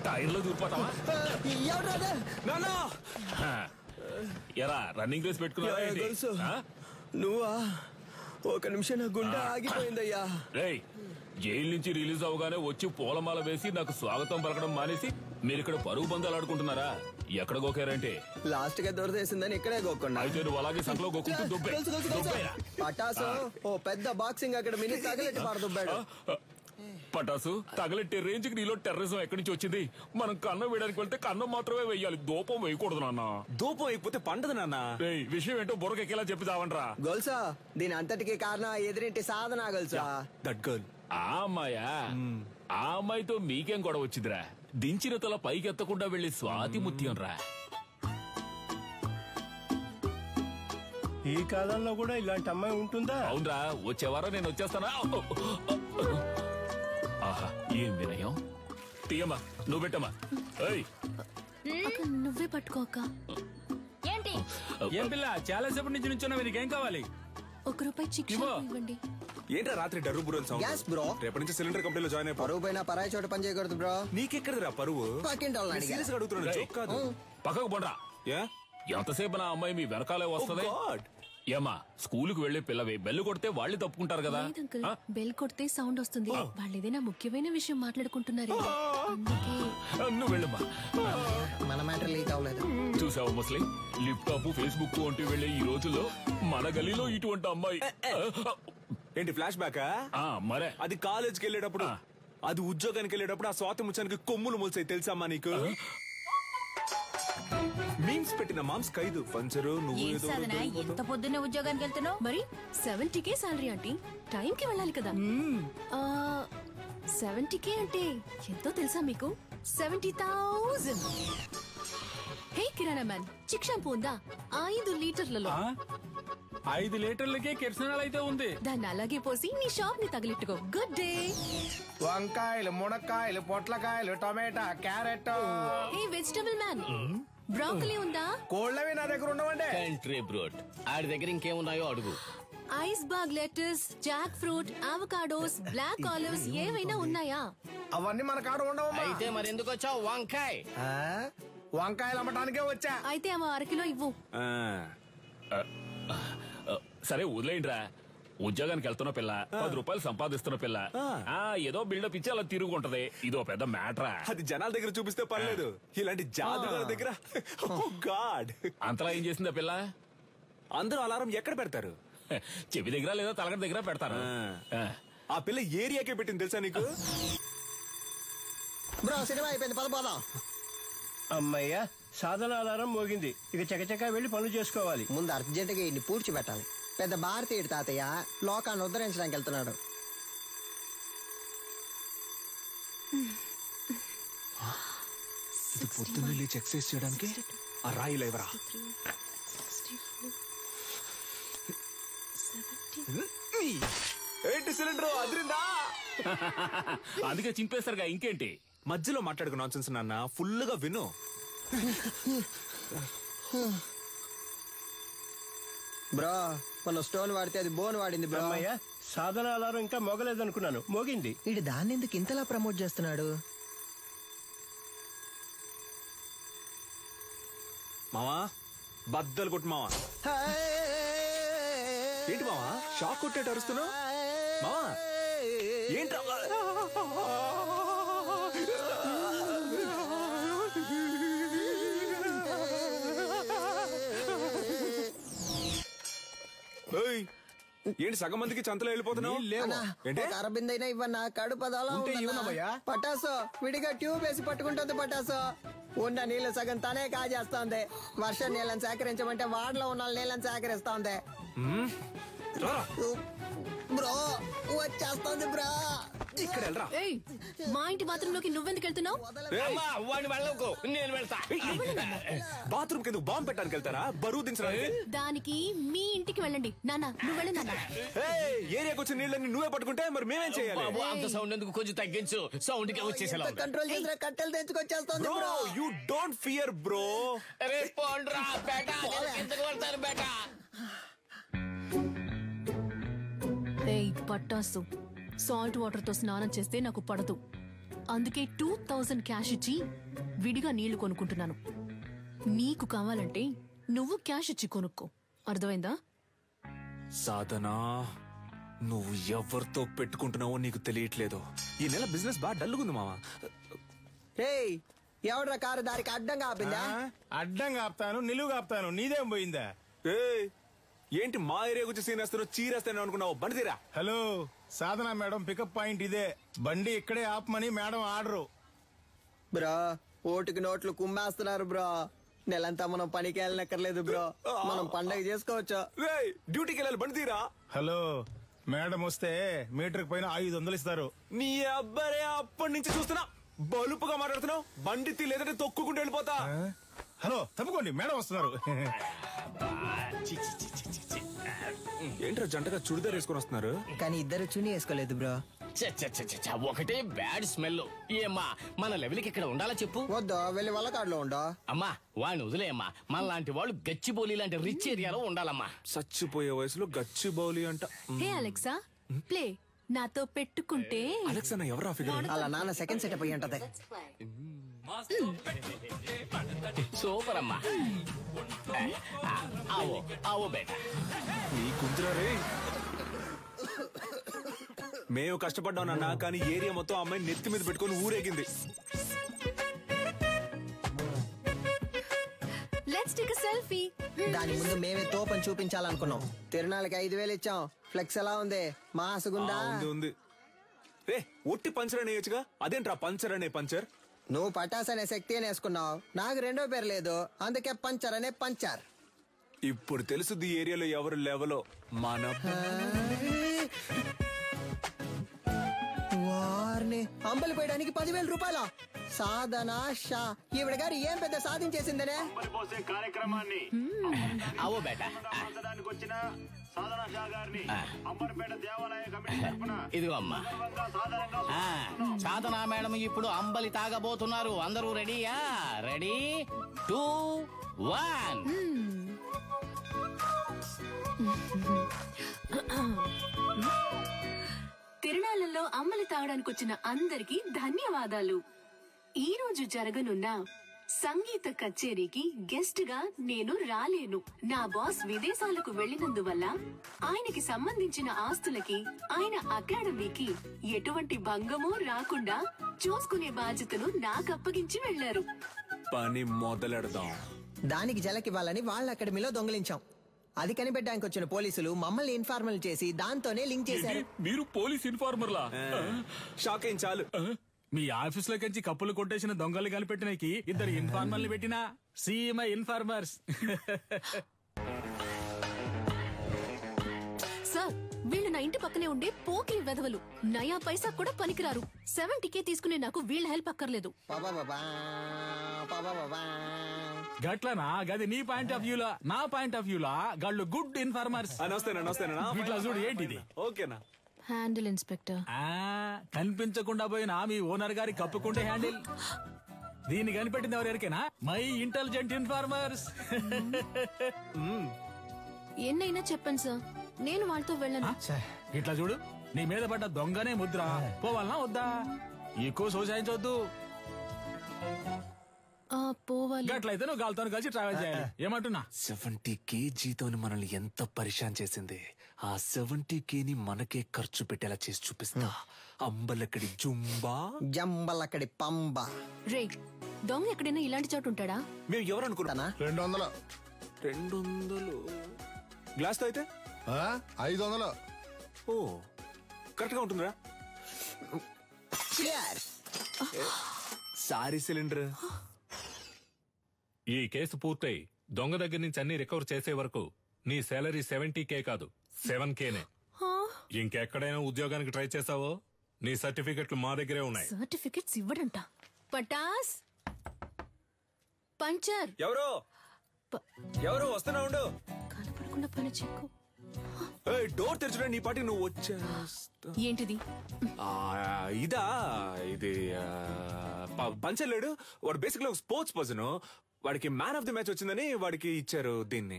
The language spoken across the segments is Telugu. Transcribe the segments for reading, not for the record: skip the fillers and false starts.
టైర్లో దూరిపోతావా? ఎరా రన్నింగ్ రేస్ పెట్టుకున్నా? నువ్వా? ఒక నిమిషం నా గుండె ఆగిపోయిందయ్యా. రేయ్, జైలు నుంచి రిలీజ్ అవగానే వచ్చి పూలమాల వేసి నాకు స్వాగతం పలకడం మానేసి మీరు ఇక్కడ పరుగు బంధాలు ఆడుకుంటున్నారా? ఎక్కడ గోకారంటే లాస్ట్ గా దొరదేసిందని ఇక్కడే గోక్కున్నా. అయితే నువ్వు అలాగే సంకలో గోకుంటూ పటాసు ఓ పెద్ద బాక్సింగ్ అక్కడ మినీ తగలెట్టి పారదుబ్బాడు. పటాసు తగలెట్టే రేంజ్ కి నీలో టెర్రరిజం ఎక్కడి నుంచి వచ్చింది? మనం కన్నం వేయడానికి వెళ్తే కన్నం మాత్రమే వేయాలి, దూపం వేయకూడదు నాన్న. దూపం అయిపోతే పండదు నాన్న. విషయం ఏంటో బుర్రకెక్కేలా చెప్పి చావంట్రా. గొల్సా దీని అంతటికి కారణం ఎదురింటి సాధన గొల్సా. That girl. ఆ అమ్మాయా? ఆ అమ్మాయితో మీకేం గొడవ వచ్చిందిరా? దించిన తల పైకెత్తకుండా వెళ్లి స్వాతి ముత్యం రా. ఈ కాలంలో కూడా ఇలాంటి అమ్మాయి ఉంటుందా? అవునరా, వచ్చేవారం నేను వచ్చేస్తానా? ఆహా, ఏం వినయం. తీయమ్మా, నువ్వు పెట్టమ్మా. నువ్వే పట్టుకోక. ఏంటి ఏం పిల్ల చాలా సేపటి నుంచి నుంచున్నా, నీకేం కావాలి? ₹1 చిక్కు ఇవ్వండి. ఏంట్రా రాత్రి డర్రు బుర్రని సౌండ్? Gas bro. రేపటి నుంచి సిలిండర్ కంపెనీలో జాయిన్ అయిపో. పరువు పైన పరాయి చోట పని చేయకూడదు బ్రో. నీకెక్కడరా పరువు? సీరియస్ గా అడుగుతున్నాను, జోక్ కాదు. పక్కకు పోండ్రా. ఎంతసేపు నా అమ్మాయి మీ వెనకాలే వస్తుంది? ఏమా, స్కూలుకు వెళ్లే పిల్లవే, బెల్లు కొడితే వాళ్ళు తప్పుకుంటారు కదా. బెల్ కొడితే సౌండ్ వస్తుంది. వాళ్ళు ఏదైనా ముఖ్యమైన విషయం మాట్లాడుకుంటున్నారు. నువ్వు వెళ్ళమ్మా. మన మ్యాటర్ లీక్ అవ్వలేదు. చూసావు ముస్లిం, లిప్టాప్ ఫేస్బుక్ వంటి వెళ్లే ఈ రోజుల్లో మన గలీలో ఇటువంటి అమ్మాయి. ఏంటి ఫ్లాష్ బ్యాకా? మరే అది కాలేజ్కి వెళ్ళేటప్పుడు, అది ఉద్యోగానికి వెళ్ళేటప్పుడు ఆ స్వాతి ముచ్చానికి కొమ్ములు మూల్సాయి తెలుసమ్మా నీకు? మీమ్స్ పెట్టిన మామ్స్ ఖైదు పంచరు. నువ్వు ఎంత పొద్దున్నే ఉద్యోగానికి వెళ్తున్నావు? మరి 70K సాలరీ ఆంటీ, టైం కి వెళ్ళాలి కదా. 70K అంటే ఎంతో తెలుసా మీకు? 70,000. హే కిరాణా మ్యాన్, చిక్ షాంపూ ఉందా? 5 లీటర్లలో. 5 లీటర్లకే కిరసనాలు అయితే ఉంది. దాన్ని అలాగే పోసి నీ షాప్ ని తగిలిట్టుకో. Good day. వంకాయలు, మునక్కాయలు, పొట్లకాయలు, tomato, carrot. Hey vegetable man, broccoli ఉందా? కోళ్ళవి నా దగ్గర ఉండవండి. కంట్రీ బ్రోడ్, ఆడి దగ్గర ఇంకేమున్నాయో అడుగు. Iceberg lettuce, jackfruit, avocados, black olives ఏవైనా ఉన్నాయా? అవన్నీ మన కాడ ఉండవు. అయితే మరి ఎందుకు వచ్చావు? వంకాయ. వంకాయలు అమ్మటానికే వచ్చా. అయితే అమ్మ 1 కిలో ఇవ్వు. సరే వదిలేయండిరా. ఉద్యోగానికి వెళ్తున్న పిల్ల, ₹10 సంపాదిస్తున్న పిల్ల, ఏదో బిల్డప్ ఇచ్చి అలా తిరుగుంటది. ఇదో పెద్ద మ్యాటరా. అది జనాల దగ్గర చూపిస్తే పర్లేదు, ఇలాంటి జాదుగాల దగ్గర గాడ్. అంతలా ఏం చేసింది ఆ పిల్ల? అందరూ అలారం ఎక్కడ పెడతారు? చెవి దగ్గర లేదా తలగడ దగ్గర పెడతారు. ఆ పిల్ల ఏరియాకే పెట్టింది తెలుసా నీకు? బ్రో సినిమా అయిపోయింది, పదపోదాం. అమ్మయ్యా, సాధన అలారం మోగింది. ఇక చకచకా వెళ్లి పనులు చేసుకోవాలి. ముందు అర్జెంట్ గా ఇన్ని పూడ్చిపెట్టాలి. పెద్ద భారతీయుడు తాతయ్య లోకాన్ని ఉద్ధరించడానికి వెళ్తున్నాడు. పొద్దున్న లేచి ఎక్సర్సైజ్ చేయడానికి ఆ రాయి లేవరా? ఏంటి సిలిండర్ అదిరిందా? అందుకే చింపేస్తారుగా, ఇంకేంటి? మధ్యలో మాట్లాడుకు నాన్సెన్స్ నాన్న, ఫుల్ గా విను. బ్రో మన స్టోన్ వాడితే అది బోన్ వాడింది బ్రో. అమ్మయ్యా, సాధన అలారం ఇంకా మోగలేదనుకున్నాను, మోగింది. వీడు దాన్ని ఎందుకు ఇంతలా ప్రమోట్ చేస్తున్నాడు? మావా బద్దలు కొట్టు మావా. ఏంటి మావా షాక్ కొట్టేట అరుస్తున్నావు? మావా ఏంటి? ఏంటి సగం మందికి చంతలో వెళ్ళిపోతున్నావు? అరబిందైనా ఇవ్వన్నా, కడుపు పటాసో విడిగా ట్యూబ్ వేసి పట్టుకుంటుంది. పటాసో ఉన్న నీళ్లు సగం తనే కాజేస్తోంది. వర్షం నీళ్ళని సేకరించమంటే వాడలో ఉన్న నీళ్ళని సేకరిస్తోంది. బ్రో వచ్చేస్తోంది బ్రో. ఇక్కడ వెళ్ళరా. మా ఇంటి బాత్రూంలోకి నువ్వెందుకు వెళ్తున్నావు? నేను వెళ్తా. బాత్రూమ్ కింద బాంబు పెట్టడానికి వెళ్తారా? బరువు దించడానికి? దానికి మీ ఇంటికి వెళ్ళండి. నాన్న నువ్వు వెళ్ళి. నాన్న ఏరియాకి వచ్చిన నీళ్ళని నువ్వే పట్టుకుంటే మరి మేమేం చేయాలి? అంత సౌండ్ ఎందుకు, కొంచెం తగ్గించు. సౌండ్ కి వచ్చేసేలా కంట్రోల్ చేసిన కట్టెలు తెచ్చుకొచ్చేస్తోంది bro. You don't fear bro. పట్టాసు, సాల్ట్ వాటర్ తో స్నానం చేస్తే నాకు పడదు. అందుకే 2000 క్యాష్ ఇచ్చి విడిగా నీళ్లు కొనుక్కుంటున్నాను. నీకు కావాలంటే నువ్వు క్యాష్ ఇచ్చి కొనుక్కో. అర్థమైందా? సాధనా, నువ్వు ఎవరితో పెట్టుకుంటున్నావో నీకు తెలియట్లేదు. ఈ నెల బిజినెస్ బాగా డల్లుగుంది మామ. రేయ్, ఎవడ్రా కారు దారికి అడ్డంగా ఆపిందా? అడ్డంగా ఆపుతాను, నిలువుగా ఆపుతాను, నీదేం పోయిందా? ఏయ్, ఏంటి మా ఏరియా గురించి సీన్ వేస్తాను చీరేస్తాను అనుకున్నావు? బండి తీరా. హలో, సాధన మేడం పికప్ పాయింట్ ఇదే. బండి ఇక్కడే ఆపమని మేడం ఆర్డరు. బ్రో, ఓటుకి నోట్లు కుమ్మేస్తున్నారు బ్రో. నెలంతా మనం పనికి వెళ్ళనక్కర్లేదు బ్రో. మనం పండగ చేసుకోవచ్చు. రేయ్, డ్యూటీకి వెళ్ళాలి, బండి తీరా. హలో, మేడం వస్తే మీటర్ పైన 500 ఇస్తారు. నీ అబ్బారే అప్పటి నుంచి చూస్తున్నా బలుపుగా మాట్లాడుతున్నావు. బండి తీ, లేదంటే తొక్కుకుంటూ వెళ్ళిపోతా. హలో, తప్పుకోండి, మేడం వస్తున్నారు. ఏంట్రా జంటగా చుడిదార్ వేసుకొని వస్తున్నారు? కానీ ఇద్దరు చుని వేసుకోలేదు బ్రో. ఒకటే బ్యాడ్ స్మెల్. ఏమ్మా, మన లెవెల్కి ఇక్కడ ఉండాలా చెప్పు? వద్దు, వెళ్ళి వాళ్ళ కాడులో ఉండో. అమ్మా, వాడిని వదిలేయమ్మా. మన లాంటి వాళ్ళు గచ్చిబౌలి లాంటి రిచ్ ఏరియాలో ఉండాలమ్మా. చచ్చిపోయే వయసులో గచ్చి బౌలి అంట. హే అలెక్సా, ప్లే. నాతో పెట్టుకుంటే అలెక్స్ అన్న ఎవరా ఫిగర్? అలా నాన్న సెకండ్ సెటప్ అయ్యి ఉంటది. సూపర్ అమ్మా. ఆవో ఆవో బేటా. నీ కుదురా రే. మేము కష్టపడ్డాం నాన్న, కానీ ఏరియా మొత్తం అమ్మాయి నెత్తి మీద పెట్టుకొని ఊరేగింది. Let's take a selfie. దాని ముందు మేమే తోపని చూపించాలనుకున్నాం. తిరునాళ్ళకి 5000 ఇచ్చాం. ఫ్లెక్స్ ఎలా ఉంది? మాసుగుందా? ఉంది. రే, ఒట్టి పంచర్ అని వేయచ్చుగా. అదేంట్రా పంచర్ అనే పంచర్? నువ్వు పటాస్ అనే శక్తి అని వేసుకున్నావు. నాకు రెండో పేరు లేదు, అందుకే పంచర్ అనే పంచర్. ఇప్పుడు తెలుసుది ఏరియాలో ఎవరు లెవెలో. మన వారిని అంబలి పోయడానికి 10,000 రూపాయల సాధన షా. ఈవిడ గారు ఏం పెద్ద సాధించేసిందనే? కార్యక్రమాన్ని ఆవో బేటా. ఇదిగో అమ్మా. సాధనా మేడం ఇప్పుడు అంబలి తాగబోతున్నారు. అందరూ రెడీయా? రెడీ 2 1. తిరునాళ్ళలో అమ్మలి తాగడానికి వచ్చిన అందరికీ ధన్యవాదాలు. ఈ రోజు జరగనున్న సంగీత కచేరీకి గెస్ట్ గా నేను రాలేను. నా బాస్ విదేశాలకు వెళ్లినందువల్ల ఆయనకి సంబంధించిన ఆస్తులకి, ఆయన అకాడమీకి ఎటువంటి భంగమూ రాకుండా చూసుకునే బాధ్యతను నాకు అప్పగించి వెళ్లారు. పని మొదలెడదాం. దానికి జలకివ్వాలని వాళ్ళ అకాడమీలో దొంగిలించాం. అది కనిపెట్టడానికి వచ్చిన పోలీసులు మమ్మల్ని ఇన్ఫార్మల్ చేసి దాంతోనే లింక్ చేశారు. మీరు పోలీస్ ఇన్ఫార్మర్లా? షాక్ అయిన చాలు. మీ ఆఫీస్ లోకి కప్పులు కొట్టేసిన దొంగలు కనిపెట్టినకి 2 ఇన్ఫార్మర్లు పెట్టినా సీఎంఐ ఇన్ఫార్మర్స్. సార్, వీళ్ళు నా ఇంటి పక్కనే ఉండే పోకిరి వెధవలు. నయా పైసా కూడా పనికిరారు. 70K తీసుకునే నాకు వీళ్ళ హెల్ప్ అక్కర్లేదు. గట్లనా? గది నీ పాయింట్ ఆఫ్ వ్యూలా. నా పాయింట్ ఆఫ్ వ్యూలా గాళ్ళు గుడ్ ఇన్ఫార్మర్స్. నమస్తేనా. ఇట్లా చూడు, ఏంటిది? ఓకేనా? Handle inspector. కనిపించకుండా పోయినా మీ ఓనర్ గారి కప్పుకుంటే హ్యాండిల్. దీన్ని కనిపెట్టింది ఎవరికైనా? My intelligent informers. ఎన్నైనా చెప్పండి సార్, నేను వాళ్ళతో వెళ్ళను. ఇట్లా చూడు, నీ మీద పడ్డ దొంగనే ముద్ర. పోవాలనా వద్దా? ఎక్కువ సోసాయించవద్దు. పోవాలి. గట్లయితే నువ్వు గాలితో కలిసి ట్రావెల్ చేయాలి. ఏమంటున్నా? 70K జీతం మనల్ని ఎంత పరిశాన్ చేసింది. ఆ 70K మనకే ఖర్చు పెట్టేలా చేసి చూపిస్తా. అంబలక్కడి జంబలక్కడి పంబ. రే, దొంగ ఎక్కడైనా ఇలాంటి చోటు ఉంటాడా? మేము ఎవరు అనుకుంటానా? 200 గ్లాస్ తో అయితే 500. ఓ, కరెక్ట్ గా ఉంటుందిరా. Sorry cylinder. ఈ కేసు పూర్తయి దొంగ దగ్గర నుంచి అన్ని రికవర్ చేసే వరకు నీ శాలరీ 70K కాదు 7Kనే. ఇంకెక్కడైనా ఉద్యోగానికి ట్రై చేసావో నీ సర్టిఫికెట్లు మా దగ్గరే ఉన్నాయి. సర్టిఫికెట్స్ ఇవ్వడంట. పటాస్ పంచర్. ఎవరు వస్తున్నా ఉండు. కనపడకుండా పని చెక్కు. డోర్ తెరచుడా, నీ పాటికి నువ్వు వచ్చా. ఏంటిది? ఇది పంచలేడు. వాడు బేసిక్లీ ఒక స్పోర్ట్స్ పర్సన్. వాడికి మ్యాన్ ఆఫ్ ది మ్యాచ్ వచ్చిందని వాడికి ఇచ్చారు దీన్ని.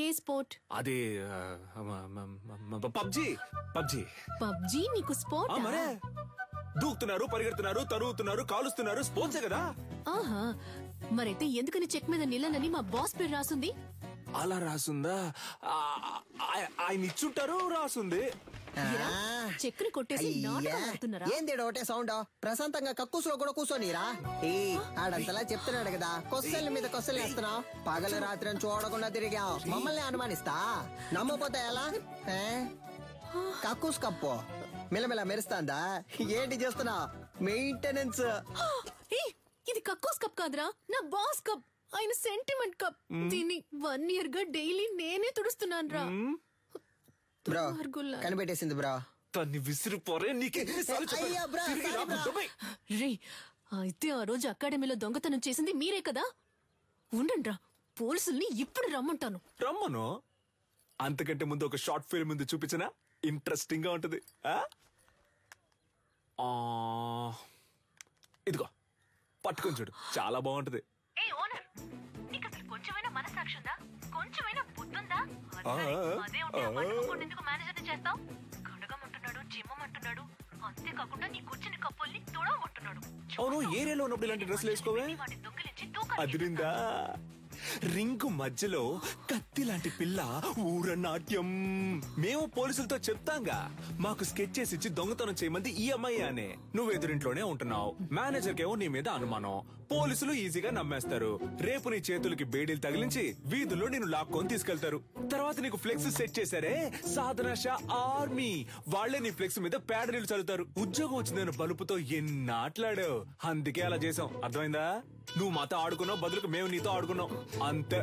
ఏ స్పోర్ట్? అది పబ్జీ. పబ్జీ నీకు స్పోర్ట్? మరే దూకుతున్నారు, పరిగెడుతున్నారు, తరుగుతున్నారు, కాలుస్తున్నారు. స్పోర్ట్సే కదా. ఆహా, మరైతే ఎందుకని చెక్ మీద నిలనని మా బాస్ పేరు రాసుంది? అలా రాసుందా? ఆయన ఇచ్చుంటారు, రాసుంది. చెక్కుని కొట్టేసి నాటకం ఆడుతున్నారా? ఏంది ఒకటే సౌండ్? ప్రశాంతంగా కక్కుసులో కూడా కూర్చోనిరా? ఆడంతలా చెప్తున్నాడు కదా, కొస్సల మీద కొస్సలు వేస్తున్నావు. పగలు రాత్రి అని చూడకుండా తిరిగావు, మమ్మల్ని అనుమానిస్తా. నమ్మపోతే ఎలా? కక్కుస్ కప్పు మిలమిల మెరుస్తాందా? ఏంటి చేస్తున్నావు? మెయింటెనెన్స్. ఇది కక్కోస్ కప్ కాదురా, నా బాస్ కప్. ఆయన సెంటిమెంట్ కప్. దీన్ని 1 year గా డైలీ నేనే తుడుస్తున్నాను రా. బ్రో కనిపెట్టేసింది బ్రో. తన్ని విసిరిపోరే. రే, అయితే ఆ రోజు అకాడమీలో దొంగతనం చేసింది మీరే కదా? ఉండండి రా, పోలీసుల్ని ఇప్పుడు రమ్మంటాను. రమ్మను. అంతకంటే ముందు ఒక షార్ట్ ఫిల్మ్ ముందు చూపించనా? ఇంట్రెస్టింగ్ గా ఉంటది. ఇదిగో పట్టుకొని చూడు, చాలా బాగుంటది. కొంచెమైనా మనసాక్షుందా? కొంచెమైనా బుద్ధుందా? చేస్తావు కడగమంటున్నాడు, జిమ్మమంటున్నాడు, అంతేకాకుండా నీ కూర్చుని కప్పుల్ని తుడవమంటున్నాడు. అవును, ఏరియాలో ఉన్నప్పుడు ఇలాంటి డ్రెస్సులు వేసుకోవే. అదిరిందా? రింగు మధ్యలో కత్తి లాంటి పిల్ల ఊరనాట్యం. మేము పోలీసులతో చెప్తాంగా, మాకు స్కెచ్ చేసి ఇచ్చి దొంగతనం చేయమంది ఈ అమ్మాయి అనే. నువ్వు ఎదురింట్లోనే ఉంటున్నావు, మేనేజర్ కేమో నీ మీద అనుమానం. పోలీసులు ఈజీగా నమ్మేస్తారు. రేపు నీ చేతులకి బేడీలు తగిలించి వీధుల్లో నేను లాక్కొని తీసుకెళ్తారు. తర్వాత నీకు ఫ్లెక్స్ సెట్ చేశారే, సాధన షా ఆర్మీ, వాళ్లే నీ ఫ్లెక్స్ మీద పేడ నీళ్లు చల్లుతారు. ఉద్యోగం వచ్చిందని బలుపుతో ఎన్నాట్లాడావు, అందుకే అలా చేసాం. అర్థమైందా? నువ్వు మాతో ఆడుకున్నావు, బదులుకు మేము నీతో ఆడుకున్నాం, అంతే.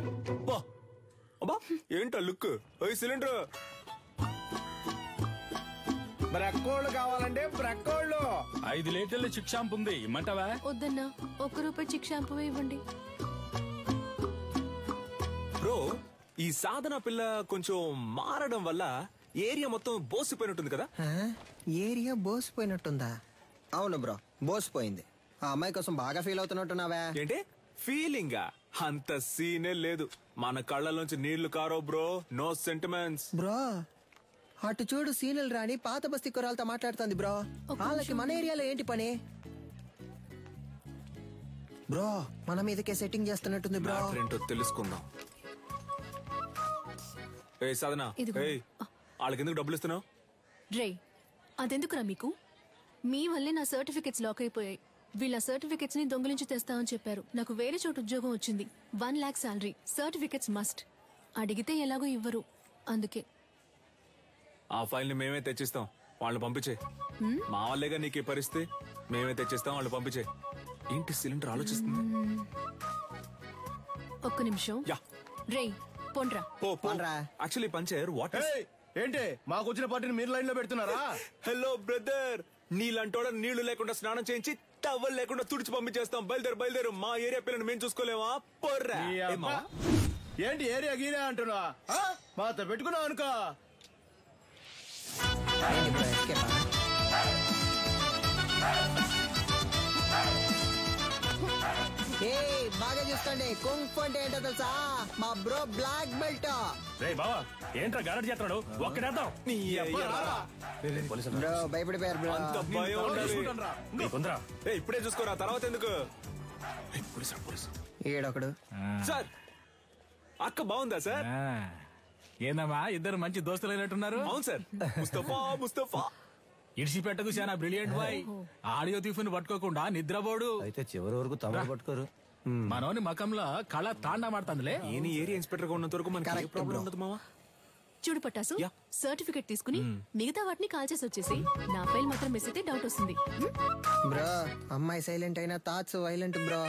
అబ్బా ఏంటో లుక్. సిలిండర్ బ్రక్కోళ్ళు కావాలంటే బ్రక్కోళ్ళు. 5 లీటర్ల చిక్ షాంపూ ఉంది, ఇమ్మంటావా? వద్దన్నా, ₹1 చిక్ షాంపూ ఇవ్వండి. బ్రో, ఈ సాధన పిల్ల కొంచెం మారడం వల్ల ఏరియా మొత్తం బోసిపోయినట్టుంది కదా? ఏరియా బోసిపోయినట్టుందా? అవును బ్రో, బోసిపోయింది. ఆ అమ్మాయి కోసం బాగా ఫీల్ అవుతున్నట్టున్నావా? ఏంటి ఫీలింగా? అంత సీనే లేదు. మన కళ్ళలోంచి నీళ్లు కారో బ్రో. No sentiments bro. అటు చూడు, సీనియల్ రాణి పాత బస్తీ కురాలతో మాట్లాడుతుంది బ్రో. వాళ్ళకి మన ఏరియాలో ఏంటి పని బ్రో? మన మీదకే సెట్టింగ్ చేస్తున్నట్టుంది బ్రో. ఏంటో తెలుసుకుందాం. ఏ సాధన, వాళ్ళకి ఎందుకు డబ్బులు ఇస్తున్నావు? రే, అదెందుకురా మీకు? మీ వల్లే నా సర్టిఫికెట్స్ లాక్ అయిపోయాయి. వీళ్ళ సర్టిఫికెట్స్ ని దొంగిలించి తెస్తామని చెప్పారు. నాకు వేరే చోటు ఉద్యోగం వచ్చింది, 1 lakh శాలరీ. Certificates must. అడిగితే ఎలాగో ఇవ్వరు, అందుకే. ఆ ఫైల్ ని మేమే తెచ్చిస్తాం, వాళ్ళు పంపించే. మా వాళ్ళేగా నీకు ఈ పరిస్థితి. మేమే తెచ్చిస్తాం, వాళ్ళు పంపించే. ఏంటి సిలిండర్ ఆలోచిస్తుంది? ఒక్క నిమిషం. రే, పొండ్రా. Actually puncture what? ఏంటి మాకు వచ్చిన పార్టీని మీరు లైన్ లో పెడుతున్నారా? హలో బ్రదర్, నీళ్ళంటోడ నీళ్లు లేకుండా స్నానం చేయించి టవల్ లేకుండా తుడిచి పంపించేస్తాం. బయలుదేరు. మా ఏరియా పిల్లని మేము చూసుకోలేమా? పొర్రా. ఏంటి ఏరియా గీరియా అంటున్నా? మాతో పెట్టుకున్నావు అనుకో. బాగా చూసుకోండి, కుంఫ్ అంటే ఏంటో తెలుసా? మా బ్రో బ్లాక్ బెల్ట్. రే బావా, ఏంట్రా గారడి చేస్తున్నాడు? ఒక్కడేద్దాం. బ్రో భయపడిపోయారు బ్రో. అంత భయం ఉండాలి. ఇప్పుడే చూసుకోరా, తర్వాత ఎందుకు? ఏడొకడు. సార్, అక్క బాగుందా సార్? ఏందమ్మా, ఇద్దరు మంచి దోస్తులైనట్టున్నారు. అవును సార్. ముస్తఫా ఇడిసిపెట్టకు చాలా బ్రిలియంట్ బాయ్. ఆడియో తీఫుని పట్టుకోకుండా నిద్రపోడు. అయితే చివరి వరకు తమరు పట్టుకోరు. మనోని మకంలో కళ తాండా మాడుతుందిలే. ఏని ఏరియా ఇన్స్పెక్టర్ గా ఉన్నంత వరకు మనకి ప్రాబ్లం ఉండదు మావా. చూడు పటాసు, సర్టిఫికెట్ తీసుకుని మిగతా వాటిని కాల్ చేసి వచ్చేసి నా ఫైల్ మాత్రం మిస్ అయితే డౌట్ వస్తుంది. బ్రో, అమ్మాయి సైలెంట్ అయినా థాట్స్ వైలెంట్ బ్రో.